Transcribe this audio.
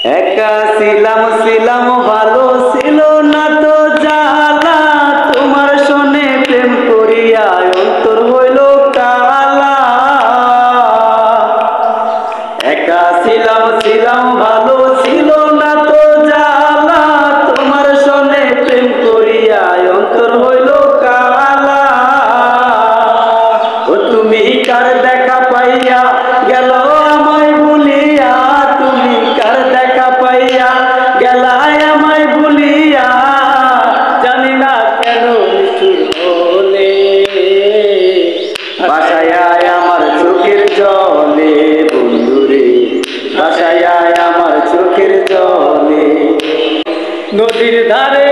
একা ছিলাম ছিলাম ভালো ছিল না তো জ্বালা, তোমার সনে প্রেম করিয়া অন্তর হইল কালা। একা ছিলাম ছিলাম ভালো ছিল না তো জ্বালা, তোমার সনে প্রেম করিয়া অন্তর হইল কালা। ও তুমি কার দেখা পাইয়া গেল আমায় ভুলিয়া, তুমি কার দেখা পাইয়া গেলায় আমায় ভুলিয়া, জানি না কেন নিষ্ঠুর হলে ভাসায় আমার চোখের জলে, বন্ধুরে ভাসায় আমার চোখের জলে। নদীর ধারে